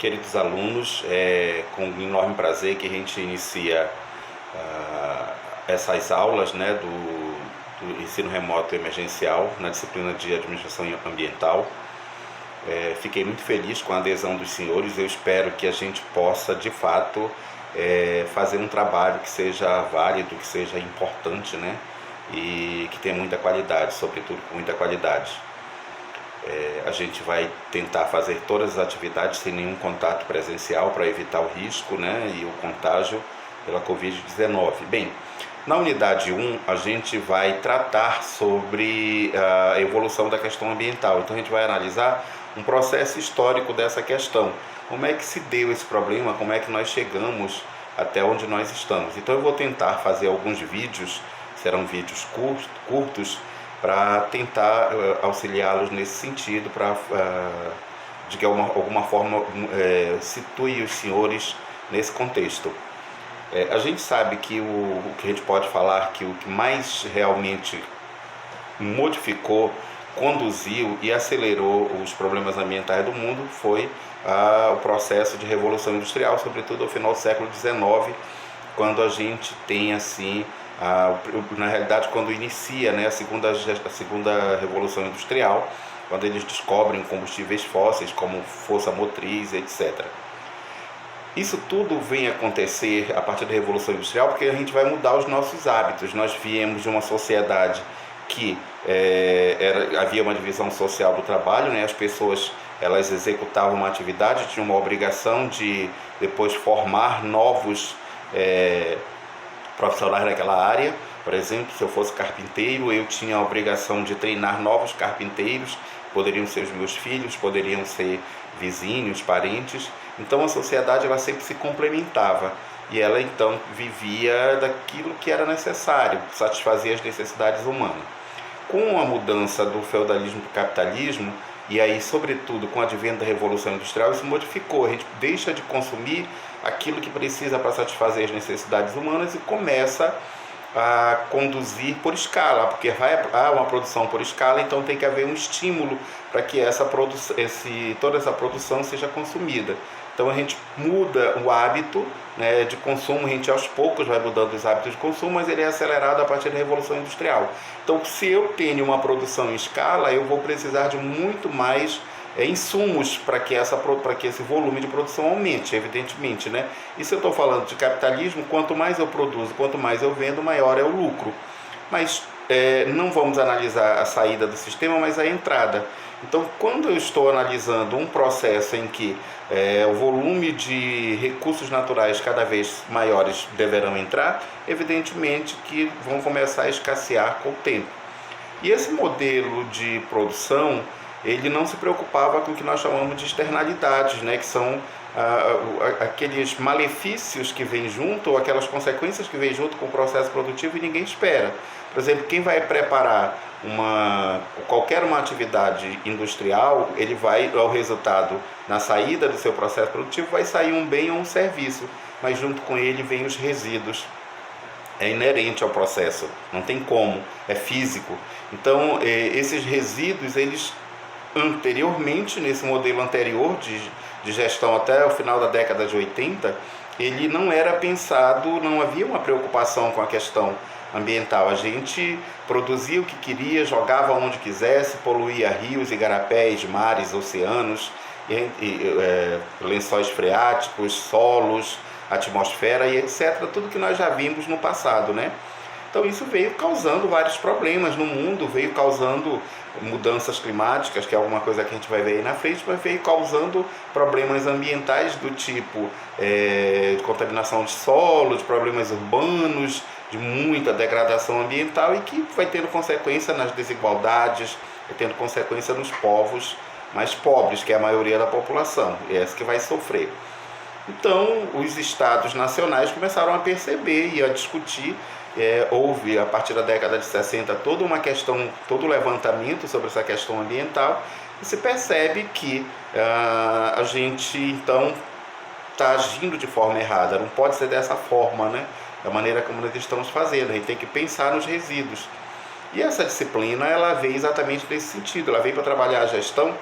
Queridos alunos, é com enorme prazer que a gente inicia essas aulas, né, do ensino remoto emergencial na disciplina de administração ambiental. Fiquei muito feliz com a adesão dos senhores. Eu espero que a gente possa, de fato, fazer um trabalho que seja válido, que seja importante, né, e que tenha muita qualidade, sobretudo com muita qualidade. A gente vai tentar fazer todas as atividades sem nenhum contato presencial para evitar o risco, né, e o contágio pela Covid-19. Bem, na unidade 1 a gente vai tratar sobre a evolução da questão ambiental. Então a gente vai analisar um processo histórico dessa questão. Como é que se deu esse problema, como é que nós chegamos até onde nós estamos. Então eu vou tentar fazer alguns vídeos, serão vídeos curtos, para tentar auxiliá-los nesse sentido, para de alguma forma situe os senhores nesse contexto. A gente sabe que o que a gente pode falar que o que mais realmente modificou, conduziu e acelerou os problemas ambientais do mundo foi o processo de revolução industrial, sobretudo ao final do século XIX, quando a gente tem assim na realidade, quando inicia, né, a segunda revolução industrial, quando eles descobrem combustíveis fósseis como força motriz, etc. Isso tudo vem acontecer a partir da revolução industrial porque a gente vai mudar os nossos hábitos. Nós viemos de uma sociedade que havia uma divisão social do trabalho, né? As pessoas elas executavam uma atividade, tinham uma obrigação de depois formar novos profissionais naquela área. Por exemplo, se eu fosse carpinteiro, eu tinha a obrigação de treinar novos carpinteiros, poderiam ser os meus filhos, poderiam ser vizinhos, parentes. Então a sociedade ela sempre se complementava e ela então vivia daquilo que era necessário, satisfazia as necessidades humanas. Com a mudança do feudalismo para o capitalismo, e aí sobretudo com o advento da Revolução Industrial, isso modificou. A gente deixa de consumir aquilo que precisa para satisfazer as necessidades humanas e começa a conduzir por escala, porque há uma produção por escala, então tem que haver um estímulo para que toda essa produção seja consumida. Então a gente muda o hábito, né, de consumo, a gente aos poucos vai mudando os hábitos de consumo, mas ele é acelerado a partir da Revolução Industrial. Então se eu tenho uma produção em escala, eu vou precisar de muito mais insumos para que esse volume de produção aumente, evidentemente, né? E se eu estou falando de capitalismo, quanto mais eu produzo, quanto mais eu vendo, maior é o lucro. Mas não vamos analisar a saída do sistema, mas a entrada. Então, quando eu estou analisando um processo em que o volume de recursos naturais cada vez maiores deverão entrar, evidentemente que vão começar a escassear com o tempo. E esse modelo de produção, ele não se preocupava com o que nós chamamos de externalidades, né, que são aqueles malefícios que vêm junto, ou aquelas consequências que vêm junto com o processo produtivo e ninguém espera. Por exemplo, quem vai preparar qualquer uma atividade industrial, ele vai, ao resultado, na saída do seu processo produtivo, vai sair um bem ou um serviço, mas junto com ele vem os resíduos. É inerente ao processo, não tem como, é físico. Então, esses resíduos, eles anteriormente, nesse modelo anterior de gestão até o final da década de 80, ele não era pensado, não havia uma preocupação com a questão ambiental. A gente produzia o que queria, jogava onde quisesse, poluía rios, igarapés, mares, oceanos, lençóis freáticos, solos, atmosfera e etc. Tudo que nós já vimos no passado, né? Então isso veio causando vários problemas no mundo, veio causando mudanças climáticas, que é alguma coisa que a gente vai ver aí na frente, mas veio causando problemas ambientais do tipo de contaminação de solo, de problemas urbanos, de muita degradação ambiental e que vai tendo consequência nas desigualdades, vai tendo consequência nos povos mais pobres, que é a maioria da população, é essa que vai sofrer. Então os estados nacionais começaram a perceber e a discutir. Houve, a partir da década de 60, toda uma questão, todo o levantamento sobre essa questão ambiental, e se percebe que a gente, então, está agindo de forma errada. Não pode ser dessa forma, né? Da maneira como nós estamos fazendo. A gente tem que pensar nos resíduos. E essa disciplina, ela veio exatamente nesse sentido. Ela veio para trabalhar a gestão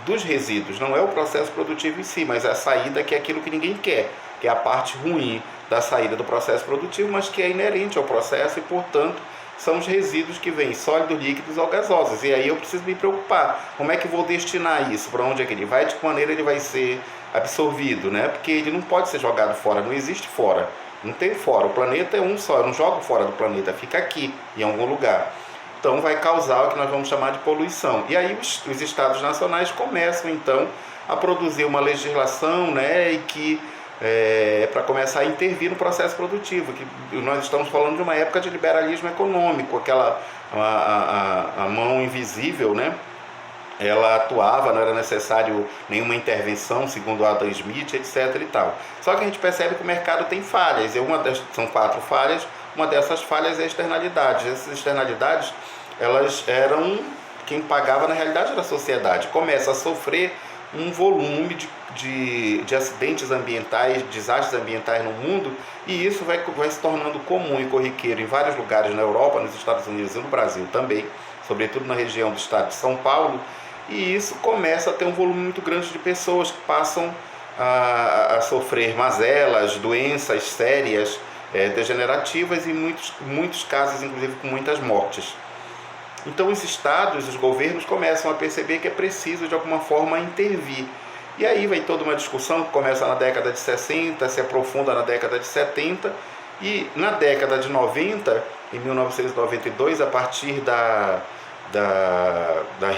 dos resíduos, não é o processo produtivo em si, mas a saída, que é aquilo que ninguém quer, que é a parte ruim da saída do processo produtivo, mas que é inerente ao processo e, portanto, são os resíduos que vêm sólidos, líquidos ou gasosos. E aí eu preciso me preocupar, como é que eu vou destinar isso, para onde é que ele vai, de que maneira ele vai ser absorvido, né? Porque ele não pode ser jogado fora, não existe fora, não tem fora, o planeta é um só, eu não jogo fora do planeta, fica aqui, em algum lugar. Então vai causar o que nós vamos chamar de poluição. E aí os estados nacionais começam então a produzir uma legislação, né, e que para começar a intervir no processo produtivo, que nós estamos falando de uma época de liberalismo econômico, aquela a mão invisível, né? Ela atuava, não era necessário nenhuma intervenção, segundo Adam Smith, etc. e tal. Só que a gente percebe que o mercado tem falhas, e são 4 falhas, uma dessas falhas é a externalidade. Essas externalidades, elas eram, quem pagava na realidade era a sociedade. Começa a sofrer um volume de acidentes ambientais, desastres ambientais no mundo, e isso vai se tornando comum e corriqueiro em vários lugares na Europa, nos Estados Unidos e no Brasil também, sobretudo na região do estado de São Paulo, e isso começa a ter um volume muito grande de pessoas que passam a sofrer mazelas, doenças sérias, degenerativas e muitos casos, inclusive, com muitas mortes. Então os estados, os governos começam a perceber que é preciso de alguma forma intervir. E aí vem toda uma discussão que começa na década de 60, se aprofunda na década de 70, e na década de 90, em 1992, a partir da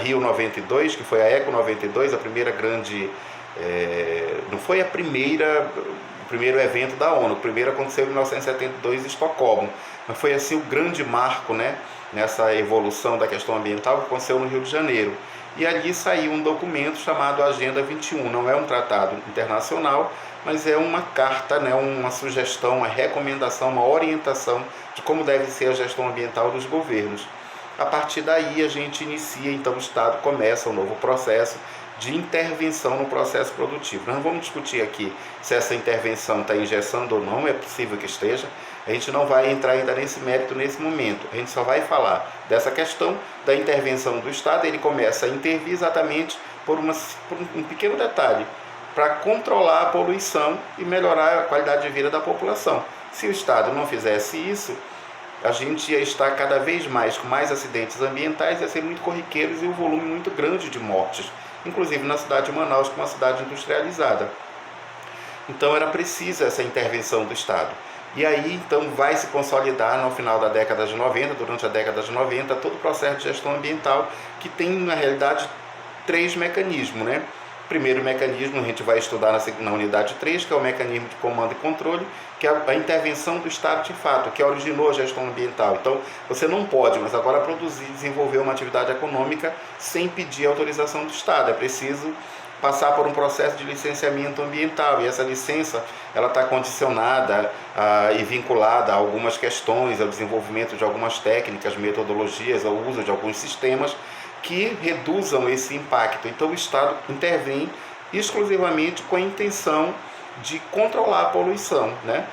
Rio 92, que foi a Eco 92, a primeira grande... não foi o primeiro evento da ONU, o primeiro aconteceu em 1972 em Estocolmo, mas foi assim o grande marco, né, nessa evolução da questão ambiental, que aconteceu no Rio de Janeiro. E ali saiu um documento chamado Agenda 21, não é um tratado internacional, mas é uma carta, né, uma sugestão, uma recomendação, uma orientação de como deve ser a gestão ambiental dos governos. A partir daí a gente inicia, então o Estado começa um novo processo de intervenção no processo produtivo. Nós não vamos discutir aqui se essa intervenção está engessando ou não, é possível que esteja. A gente não vai entrar ainda nesse mérito nesse momento. A gente só vai falar dessa questão da intervenção do Estado. Ele começa a intervir exatamente por um pequeno detalhe, para controlar a poluição e melhorar a qualidade de vida da população. Se o Estado não fizesse isso, a gente ia estar cada vez mais com mais acidentes ambientais, ia ser muito corriqueiros e um volume muito grande de mortes, inclusive na cidade de Manaus, que é uma cidade industrializada. Então era precisa essa intervenção do Estado. E aí então vai se consolidar no final da década de 90, durante a década de 90, todo o processo de gestão ambiental, que tem na realidade 3 mecanismos, né? O primeiro mecanismo a gente vai estudar na unidade 3, que é o mecanismo de comando e controle, que é a intervenção do Estado de fato, que originou a gestão ambiental. Então, você não pode, mas agora produzir, desenvolver uma atividade econômica sem pedir autorização do Estado. É preciso passar por um processo de licenciamento ambiental, e essa licença ela está condicionada e vinculada a algumas questões, ao desenvolvimento de algumas técnicas, metodologias, ao uso de alguns sistemas que reduzam esse impacto. Então o Estado intervém exclusivamente com a intenção de controlar a poluição, né?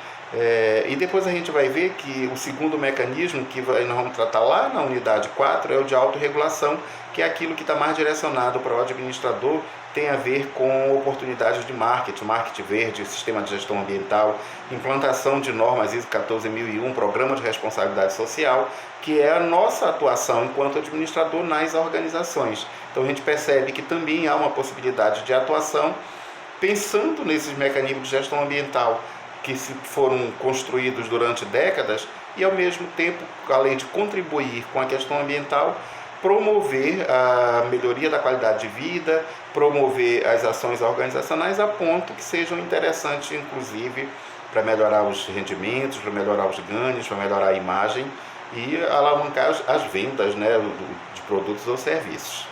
E depois a gente vai ver que o segundo mecanismo que nós vamos tratar lá na unidade 4 é o de autorregulação, que é aquilo que está mais direcionado para o administrador, tem a ver com oportunidades de marketing verde, sistema de gestão ambiental, implantação de normas ISO 14001, programa de responsabilidade social, que é a nossa atuação enquanto administrador nas organizações. Então a gente percebe que também há uma possibilidade de atuação pensando nesses mecanismos de gestão ambiental que foram construídos durante décadas e, ao mesmo tempo, além de contribuir com a questão ambiental, promover a melhoria da qualidade de vida, promover as ações organizacionais a ponto que sejam interessantes, inclusive, para melhorar os rendimentos, para melhorar os ganhos, para melhorar a imagem e alavancar as vendas, né, de produtos ou serviços.